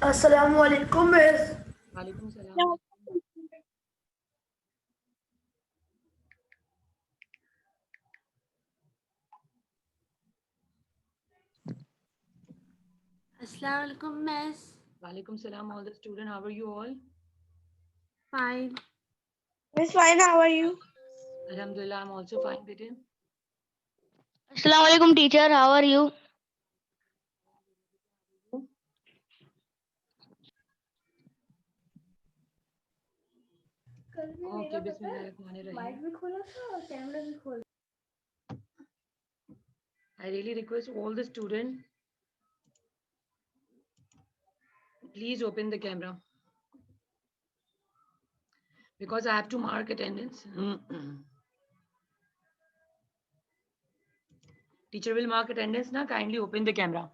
Assalamu alaikum, miss. Walaikum salam. Assalamu alaikum, miss. Walaikum salam, all the students. How are you all? Fine. Miss Fine, how are you? Alhamdulillah, I'm also fine, beta. Assalamu alaikum, teacher. How are you? Okay, Bismillahirrahmanirrahim. I really request all the students, please open the camera because I have to mark attendance. Teacher will mark attendance now. Kindly open the camera.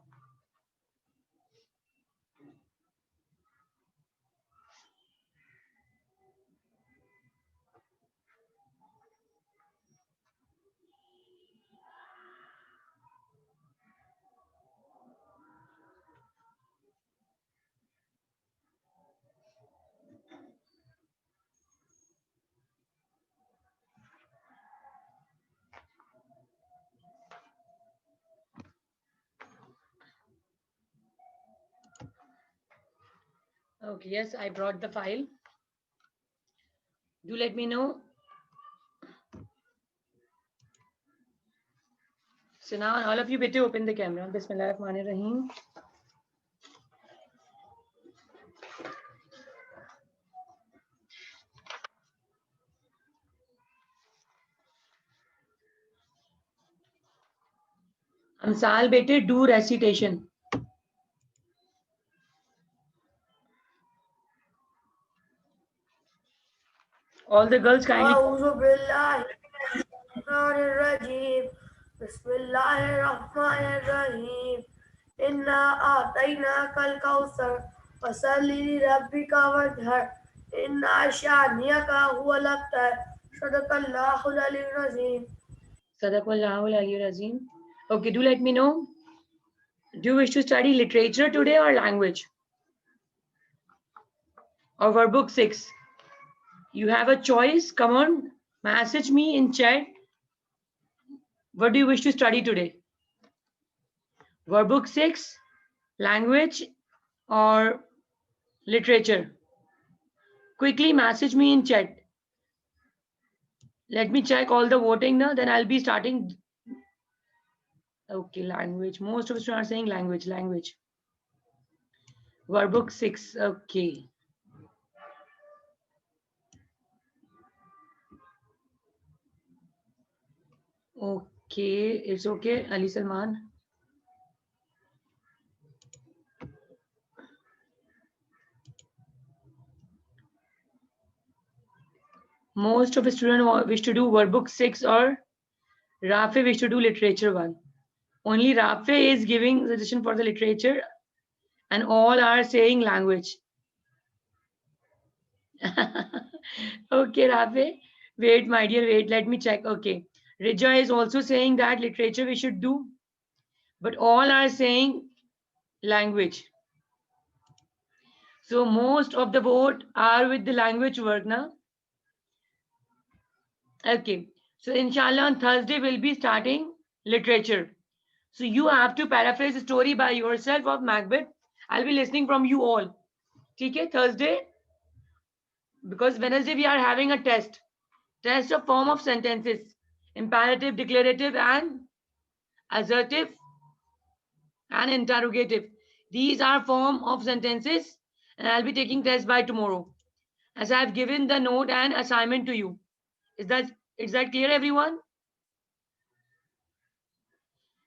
Okay, yes, I brought the file. Do let me know. So now all of you better open the camera. Bismillahirrahmanirrahim. Amsal bete do recitation. All the girls kindly. A'udhu billahi minash rajim. Bismillahirrahmanirrahim. Inna a'tainaka al-kawthar. Fasalli li rabbika wanhar. Inna shaniyaka huwal abtar. Sadaqallahu al-aliyyul azim. Sadaqallahu al-aliyyul azim. Okay, do let me know. Do you wish to study literature today or language? Or workbook 6? You have a choice. Come on, message me in chat. What do you wish to study today? Workbook 6, language or literature? Quickly message me in chat. Let me check all the voting now, then I'll be starting. Okay, language. Most of us are saying language. Workbook 6, okay. Okay, it's okay, Ali Salman. Most of the students wish to do workbook 6 or Rafe wish to do literature 1. Only Rafe is giving suggestion for the literature and all are saying language. Okay, Rafe. Wait, my dear, wait. Let me check. Okay. Rija is also saying that literature we should do. But all are saying language. So most of the vote are with the language work now. Okay. So inshallah on Thursday we'll be starting literature. So you have to paraphrase the story by yourself of Macbeth. I'll be listening from you all. Okay, Thursday. Because Wednesday we are having a test. Test of form of sentences. Imperative, declarative and assertive and interrogative. These are form of sentences and I'll be taking test by tomorrow. As I have given the note and assignment to you. Is that clear, everyone?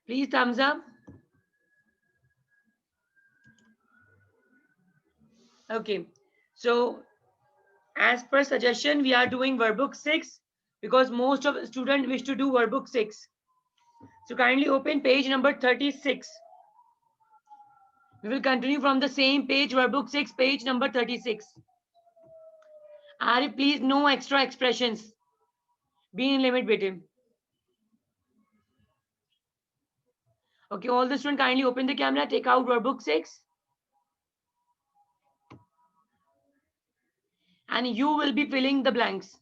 Please thumbs up. Okay. So as per suggestion, we are doing workbook 6 because most of the students wish to do workbook 6. So kindly open page number 36. We will continue from the same page, workbook 6, page number 36. Arif, please, no extra expressions. Be in limit, beta. Okay, all the students kindly open the camera, take out workbook 6. and you will be filling the blanks.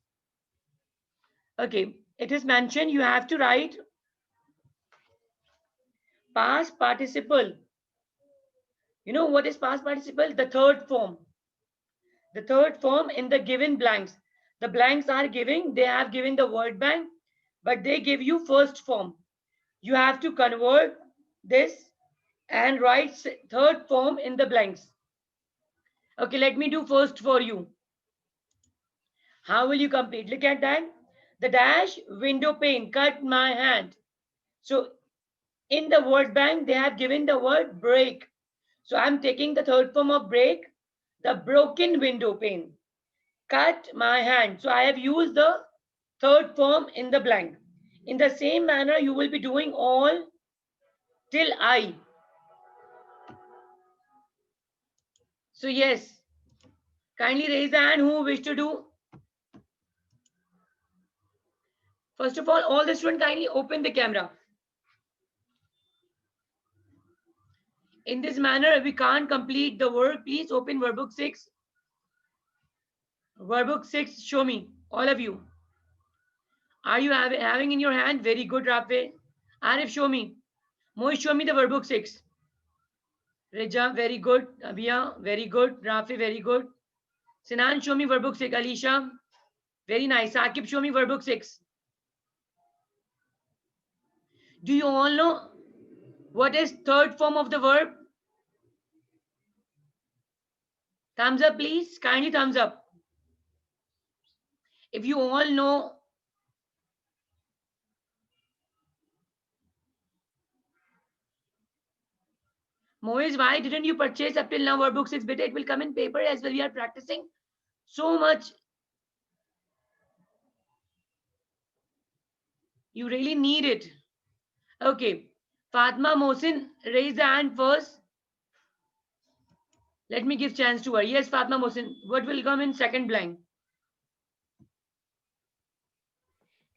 Okay, it is mentioned you have to write past participle. You know what is past participle? The third form. The third form in the given blanks. The blanks are giving, they have given the word bank, but they give you first form. You have to convert this and write third form in the blanks. Okay, let me do first for you. How will you complete? Look at that. The dash window pane cut my hand. So in the word bank, they have given the word break. So I'm taking the third form of break, the broken window pane. Cut my hand. So I have used the third form in the blank. In the same manner, you will be doing all till I. So yes, kindly raise the hand who wish to do. First of all the students kindly open the camera. In this manner, we can't complete the work. Please open workbook 6. Workbook 6, show me, all of you. Are you having in your hand? Very good, Rafe. Arif, show me. Moish, show me the workbook 6. Reja, very good. Abia, very good. Rafi, very good. Sinan, show me workbook 6. Alicia, very nice. Akib, show me workbook 6. Do you all know what is third form of the verb? Thumbs up, please. Kindly thumbs up. If you all know. Moiz, why didn't you purchase up till now workbook 6? Beta, it will come in paper as well. We are practicing so much. You really need it. Okay. Fatma Mohsin, raise the hand first. Let me give chance to her. Yes, Fatma Mohsin. What will come in second blank?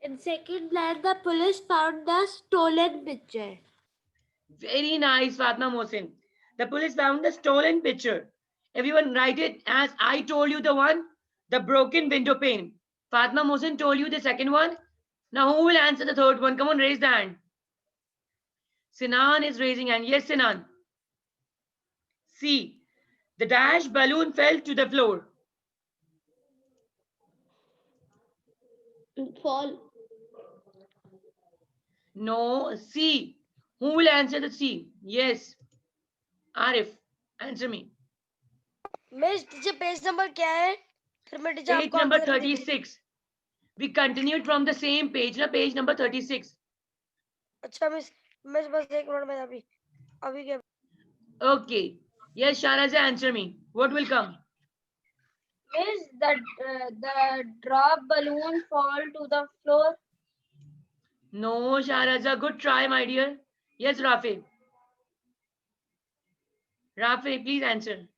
In second blank, the police found the stolen picture. Very nice, Fatma Mohsin. The police found the stolen picture. Everyone write it as I told you the one, the broken window pane. Fatma Mohsin told you the second one. Now who will answer the third one? Come on, raise the hand. Sinan is raising hand. Yes, Sinan. C. The dash balloon fell to the floor. Fall. No, C. Who will answer the C? Yes. Arif, answer me. Miss teacher page number क्या है? फिर मैं teacher Page आपको number answer दे दूंगी। 36. We continued from the same page, na? Page number 36. अच्छा miss बस एक minute में अभी क्या? Okay. Yes, Sharaza, answer me. What will come? Miss, the drop balloon fall to the floor. No, Sharaza. Good try, my dear. Yes, Rafi. Rafi, please answer.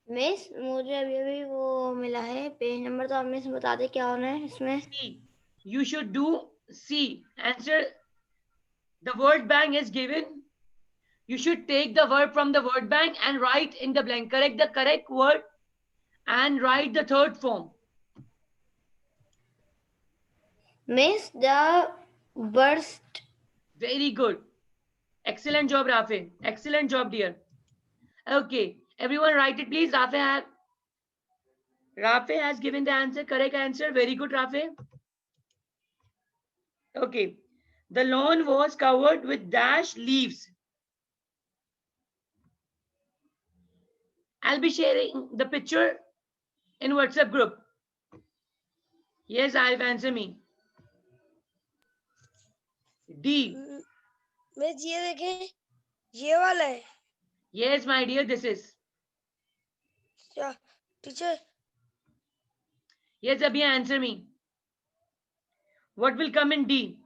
Miss मुझे अभी वो मिला है पेज नंबर, तो आप मिस बता दे क्या होना है इसमें। C. You should do C. Answer. The word bank is given. You should take the word from the word bank and write in the blank. Correct the correct word and write the third form. Miss the burst. Very good. Excellent job, Rafi. Excellent job, dear. Okay. Everyone write it, please. Rafi has given the answer. Correct answer. Very good, Rafi. Okay. The lawn was covered with dash leaves. I'll be sharing the picture in WhatsApp group. Yes, I'll answer me. D. Miss ये देखें, ये वाला है Yes, my dear, this is. क्या teacher? Yes, Abhi, answer me. What will come in D?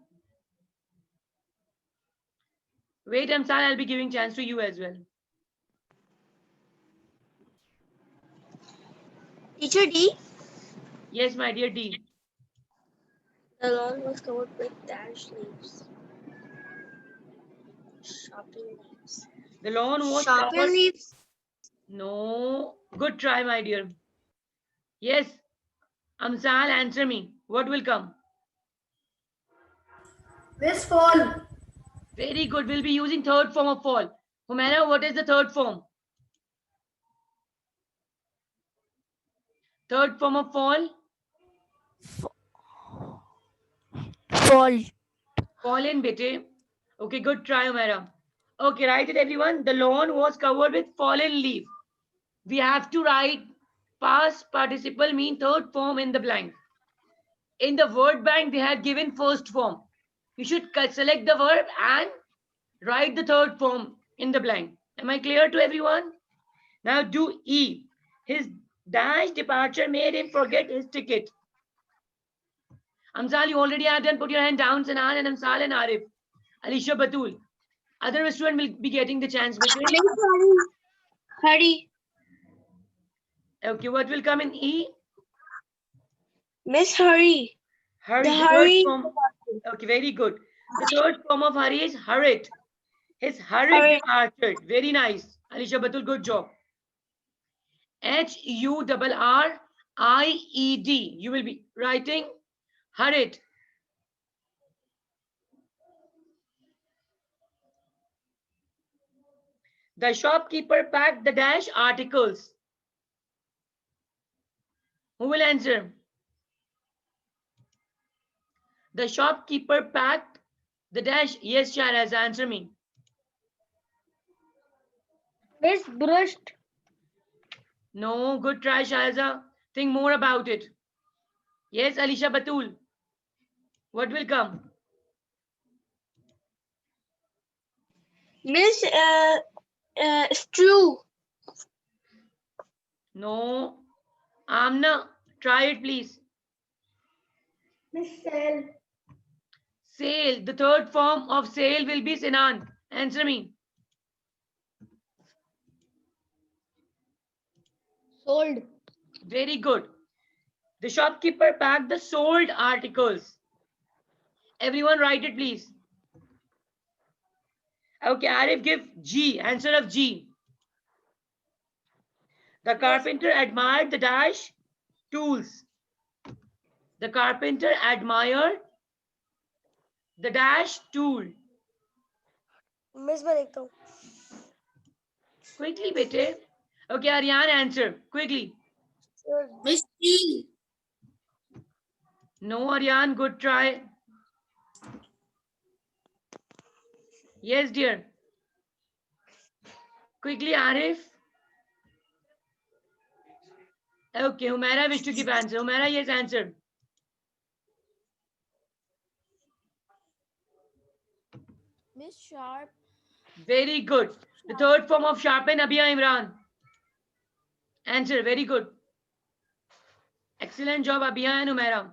Wait, Amsal, I'll be giving chance to you as well. Teacher D. Yes, my dear, D. The lawn was covered with dash leaves. Sharpened leaves. The lawn was Sharpen covered. leaves. No. Good try, my dear. Yes. Amsal, answer me. What will come? Miss Fall. Very good. We'll be using third form of fall. Humaira, what is the third form? Third form of fall? Fall. Fallen, bete. Okay, good try, Humaira. Okay, write it, everyone. The lawn was covered with fallen leaf. We have to write past participle mean third form in the blank. In the word bank, they had given first form. You should select the verb and write the third form in the blank. Am I clear to everyone? Now do E. His dash departure made him forget his ticket. Amsal, you already have done. Put your hand down, Sanan and Amsal and Arif. Alisha Batul. Other student will be getting the chance. Hurry. Okay, what will come in E? Miss Hurry. Hurry. The The third hurry. form. Okay, very good. The third form of hurry is hurried. His hurried Hurried. departure. Very nice. Alisha Batul, good job. HURRIED. You will be writing hurried. The shopkeeper packed the dash articles. Who will answer? The shopkeeper packed the dash. Yes, Sharaz, answer me. Miss Brushed. No, good try, Shahza. Think more about it. Yes, Alisha Batul. What will come? Miss Stew. No. Amna, try it, please. Miss Sale. Sale. The third form of sale will be Sinan. Answer me. Sold. Very good. The shopkeeper packed the sold articles. Everyone write it, please. Okay, Arif, give G. Answer of G. The carpenter admired the dash tools. The carpenter admired the dash tool. Miss मैं देखता हूँ. Quickly, bete. Okay, Aryan, answer. Quickly. Miss Steel. No, Aryan, good try. Yes, dear. Quickly, Arif. Okay, Humaira wish to give answer. Humaira, yes, answer. Miss Sharp. Very good. The third form of sharpen, Abhiya Imran. Answer, very good. Excellent job, Abhiya and Humaira.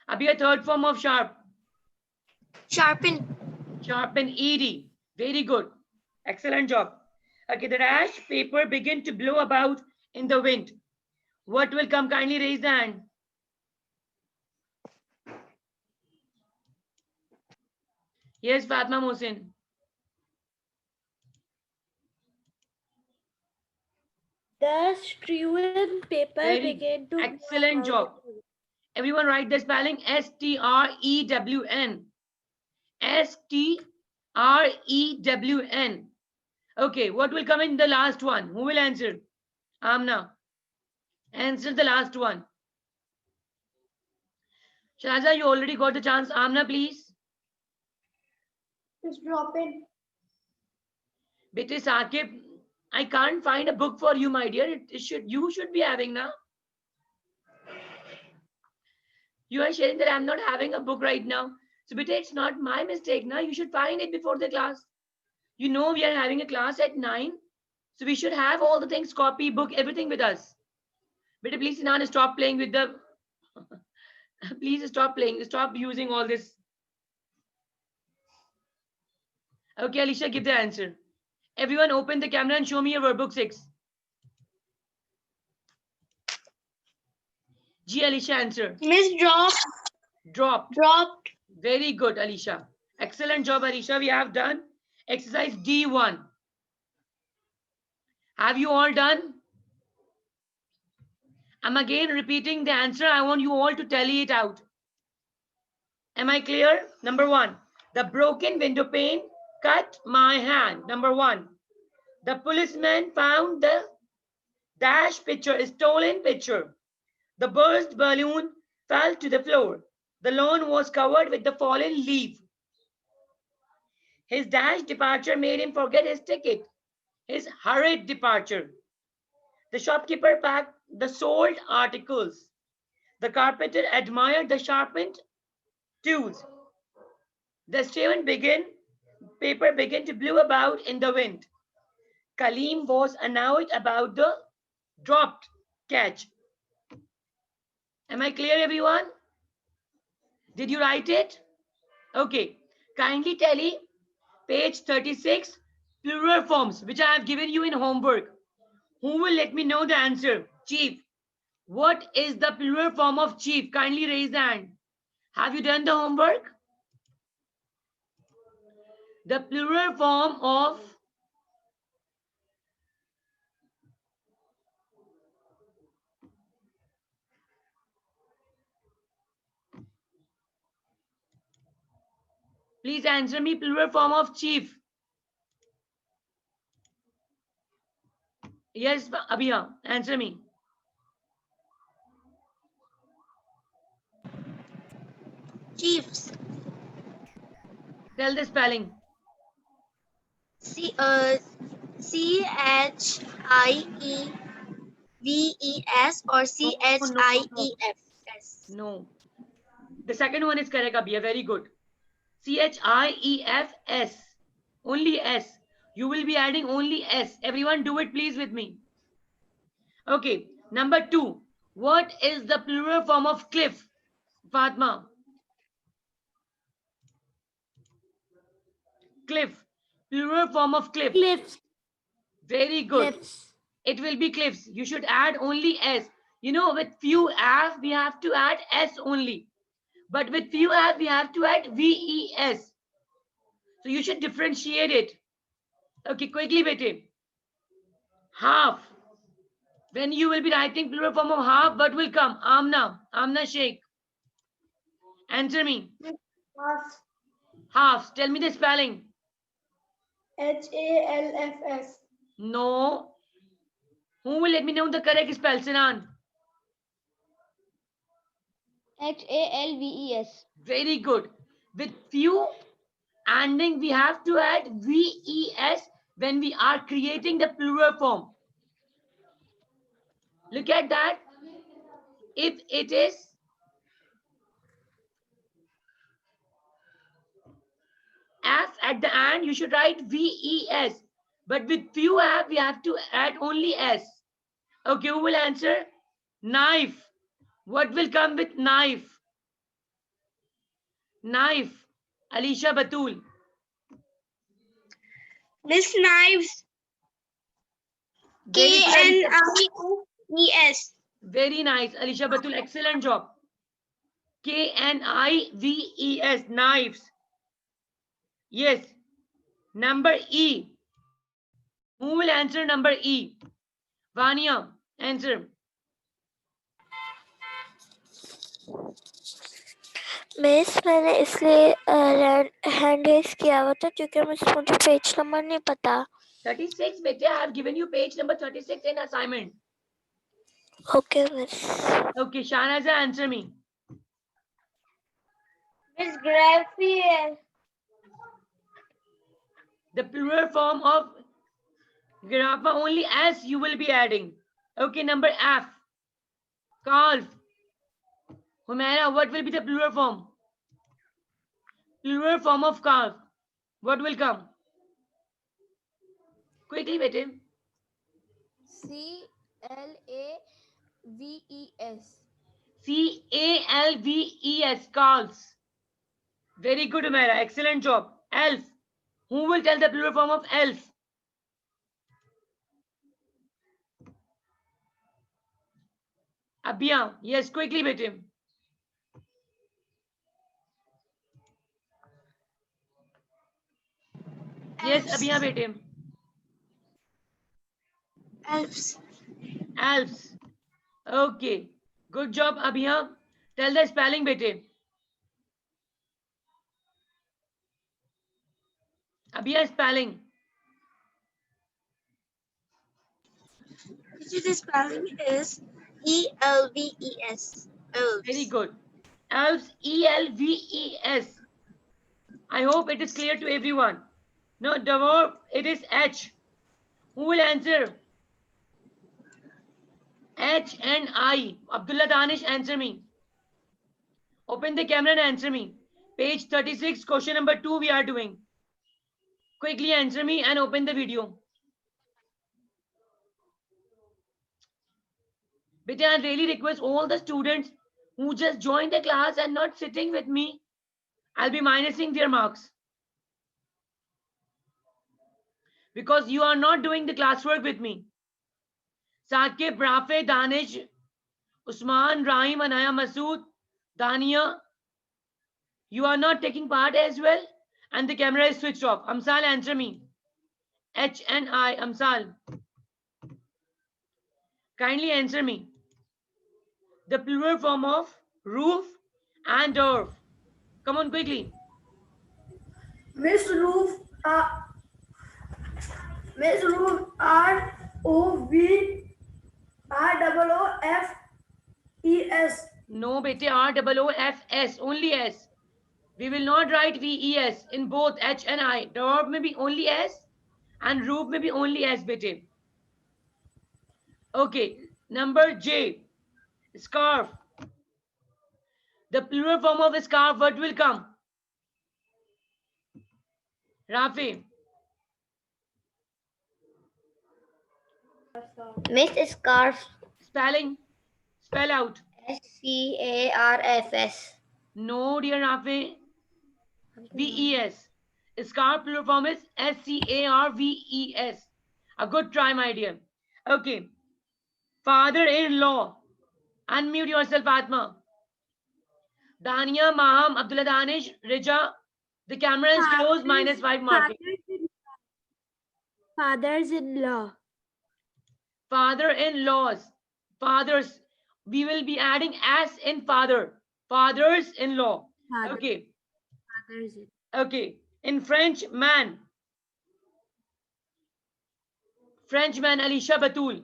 Abhiya, third form of sharp. Sharpen. Sharpen, ED. Very good. Excellent job. Okay, the dash paper begin to blow about in the wind. What will come? Kindly raise the hand. Yes, Fatma Mohsin. The strewn paper Very began to excellent job. Everyone write the spelling STREWN. STREWN. Okay, what will come in the last one? Who will answer? Amna. Answer the last one. Shaza, you already got the chance. Amna, please. Miss Drop in. Bete Saqib, I can't find a book for you, my dear. You should be having now. You are sharing that I'm not having a book right now. So bete, it's not my mistake now. You should find it before the class. You know we are having a class at 9. So we should have all the things, copy, book, everything with us. Bete, please, Sinan, stop playing with the... Please stop playing. Stop using all this. Okay, Alicia, give the answer. Everyone open the camera and show me your workbook 6. G, Alicia, answer. Miss Drop. Dropped. Dropped. Very good, Alicia. Excellent job, Alicia. We have done exercise D1. Have you all done? I'm again repeating the answer. I want you all to tally it out. Am I clear? Number 1, the broken window pane cut my hand. Number 1, the policeman found the dash picture, stolen picture. The burst balloon fell to the floor. The lawn was covered with the fallen leaf. His dash departure made him forget his ticket. His hurried departure. The shopkeeper packed the sold articles. The carpenter admired the sharpened tools. The staven paper began to blow about in the wind. Kaleem was annoyed about the dropped catch. Am I clear, everyone? Did you write it? Okay. Kindly tally page 36, plural forms, which I have given you in homework. Who will let me know the answer? Chief. What is the plural form of chief? Kindly raise the hand. Have you done the homework? The plural form of please answer me, plural form of chief. Yes, Abhiya, answer me. Chiefs. Tell the spelling. CHIEVES or CHIEFS. No. The second one is correct, Abhiya. Very good. CHIEFS. Only S. You will be adding only S. Everyone do it please with me. Okay. Number 2. What is the plural form of cliff? Fatma. Cliff. Plural form of cliff. Cliffs. Very good. Cliffs. It will be cliffs. You should add only S. You know, with few F, we have to add S only. But with few F, we have to add VES. So you should differentiate it. Okay, quickly, bete. Half. When you will be writing plural form of half, what will come? Amna. Amna Sheikh. Answer me. Half. Halves. Tell me the spelling. HALFS. No. Who will let me know the correct spell? Sinan. HALVES. Very good. With few ending, we have to add VES when we are creating the plural form. Look at that. If it is F at the end, you should write VES. But with few F, we have to add only S. Okay, who will answer? Knife. What will come with knife? Knife. Alisha Batul. Miss Knives. KNIVES. Very nice. Alisha Batul, excellent job. KNIVES, knives. Yes. Number E. Who will answer number E? Vania, answer. Miss मैंने इसलिए hand raise किया हुआ था क्योंकि मुझे page number नहीं पता 36 bete, I have given you page number 36 in assignment. Okay miss Okay, Shanaza, answer me. Miss Graphier. The plural form of grappa, only S you will be adding. Okay, number F. Calf. Humaira, what will be the plural form? Plural form of calf. What will come? Quickly, bete. CLAVES. CALVES, calves. Very good, Humaira. Excellent job. Elf. Who will tell the plural form of elf? Abhiya. Yes, quickly, bete. Yes, Abhiya, bete. Elves. Elves. Okay. Good job, Abhiya. Tell the spelling, bete. Abhiya, spelling. The spelling is ELVES. Very Elves. good. Elves, ELVES. I hope it is clear to everyone. No, the verb, it is H. Who will answer? H and I. Abdullah Danish, answer me. Open the camera and answer me. Page 36, question number 2 we are doing. Quickly answer me and open the video. But I really request all the students who just joined the class and not sitting with me, I'll be minusing their marks. Because you are not doing the classwork with me. Saqib, Rafe, Danish, Usman, Rahim, Anaya, Masood, Dania, you are not taking part as well, and the camera is switched off. Amsal, answer me. H and I, Amsal. Kindly answer me. The plural form of roof and door. Come on, quickly. Miss Roof, Miss Roof, ROOFES. No, bete, ROOFS, only S. We will not write VES in both H and I. Door may be only S and roof may be only S, bete. Okay, number J, scarf. The plural form of a scarf, what will come? Rafi, Miss Scarf. spelling, spell out. SCARFS. No, dear Rafi, VES. Scarf plural form is SCARVES. A good try, my dear. Okay, father-in-law. Unmute yourself, Atma. Dania, Maham, Abdullah Danish, Rija. The camera is closed, -5 marking. Fathers-in-law. Father-in-laws. Fathers. We will be adding S in father. Fathers-in-law. Father- Okay. Fathers-in-law. Okay. In French, man. Frenchman, Alicia Batul.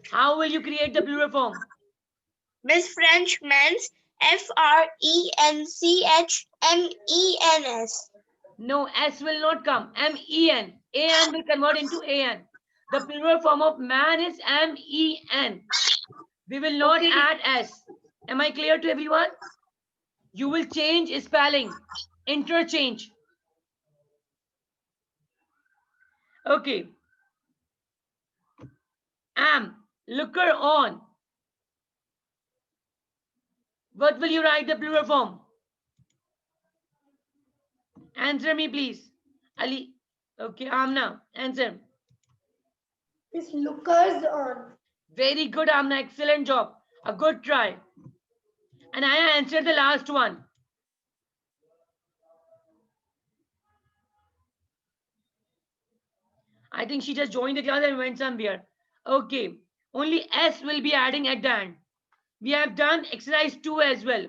How will you create the plural form? Miss Frenchman's FRENCHMENS. No, S will not come. MEN. AN will convert into AN. The plural form of man is MEN. We will not add S. Am I clear to everyone? You will change spelling. Interchange. Okay. Am. Looker on. What will you write the plural form? Answer me, please. Ali. Okay, Amna. Answer. Miss Lookers on. Very good, Amna. Excellent job. A good try. And I answered the last one. I think she just joined the class and went somewhere. Okay. Only S will be adding at the end. We have done exercise 2 as well.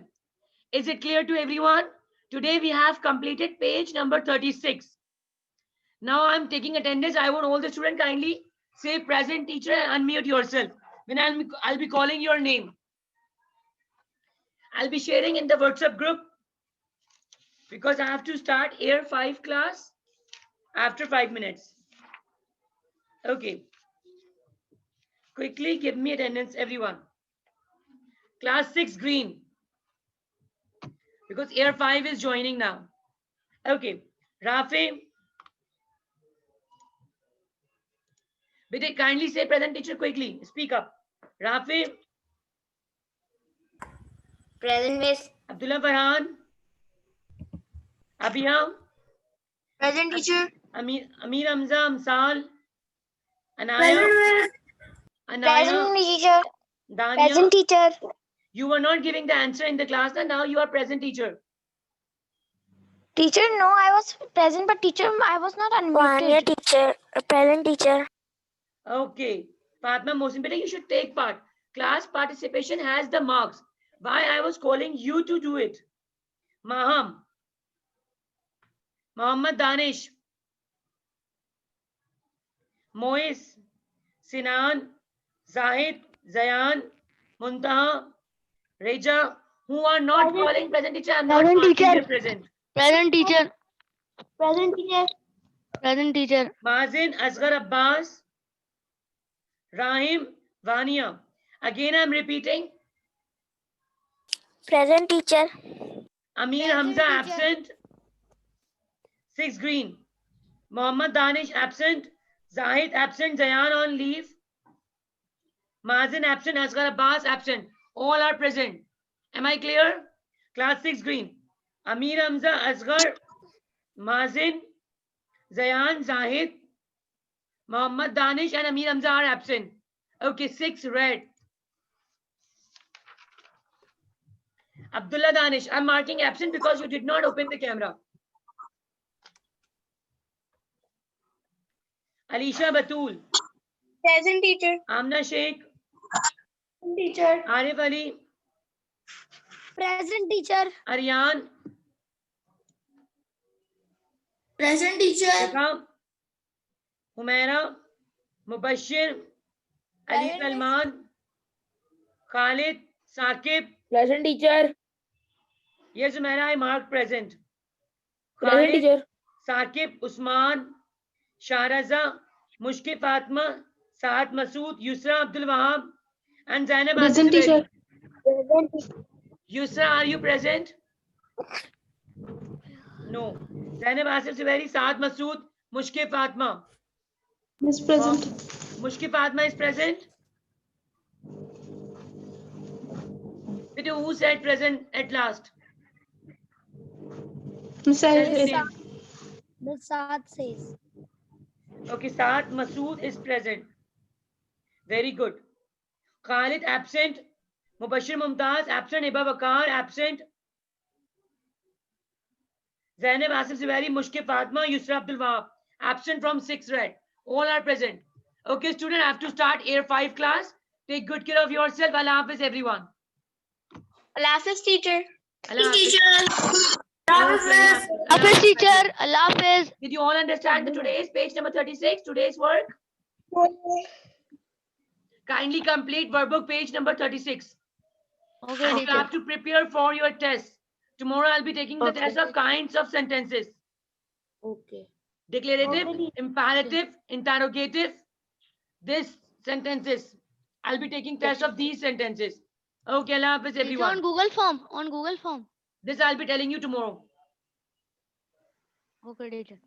Is it clear to everyone? Today we have completed page number 36. Now I'm taking attendance. I want all the students kindly say present teacher and unmute yourself. When I'll be calling your name. I'll be sharing in the WhatsApp group because I have to start Air 5 class after 5 minutes. Okay. Quickly give me attendance, everyone. Class 6 green. Because Air 5 is joining now. Okay. Rafi. Bete, kindly say present teacher quickly. Speak up. Rafi. Present, Miss. Abdullah Farhan. Abhiya. Present, teacher. Amir Hamza Amsal. Anaya. Anaya. teacher. Dania. teacher. You were not giving the answer in the class and now you are present teacher. Teacher, no, I was present, but teacher, I was not Vanya teacher, present teacher. Okay. Fatma Mohsin, beta, you should take part. Class participation has the marks. Why I was calling you to do it? Maham, Mohammad Danish, Mois, Sinan, Zahid, Zayan, Muntaha, Reja, who are not calling present teacher. I'm not Present marking teacher. their present. Present teacher. Present teacher. Present teacher. Mazin, Asghar Abbas, Rahim, Vania. Again, I'm repeating. Present teacher. Amir Hamza absent. 6 green. Mohammad Danish absent. Zahid absent. Zayan on leave. Mazin absent. Asghar Abbas absent. All are present. Am I clear? Class 6 green. Amir Hamza, Asghar, Mazin, Zayan, Zahid, Mohammad Danish and Amir Hamza are absent. Okay, 6 red. Abdullah Danish, I'm marking absent because you did not open the camera. Alisha Batul, Present teacher. Amna Sheikh, Teacher. Arif Ali, Present teacher. Aryan, Present teacher. Shikha, Humaira, Mubashir, Ali Present. Salman, Khalid, Saqib. Present teacher. Yes, Humaira, I marked present. Present Khalid, teacher. Saqib, Usman, Shahraza, Mushki Fatma, Saad Masood, Yusra Abdul Wahab, and Zainab Present Asif teacher. Zubairi. Yusra, are you present? No. Zainab Asif Zubairi, Saad Masood, Mushki Fatma. Miss present. Mushki Fatma is present. Who said present at last? Miss Tell Said his is name. Miss Saad says. Okay, Saad Masood is present. Very good. Khalid absent. Mubashir Mumtaz absent. Iba Bakar absent. Zainab Asif Zubairi, Mushki Fatma, Yusra Abdul Wahab absent from 6 red. All are present. Okay, student, I have to start Air 5 class. Take good care of yourself. Allah Hafiz, everyone. Allah Hafiz, teacher. Allah Hafiz. Teacher. Allah Hafiz Hafiz. teacher. Allah Hafiz. Did you all understand the today's page number 36, today's work? Kindly complete workbook page number 36. Okay, And you teacher. have to prepare for your test. Tomorrow I'll be taking the test of kinds of sentences. okay. Declarative, Okay. imperative, interrogative. This sentences. I'll be taking test of these sentences. Okay, Allah Hafiz, Teacher, everyone. on Google form. On Google form. This I'll be telling you tomorrow. Okay, teacher.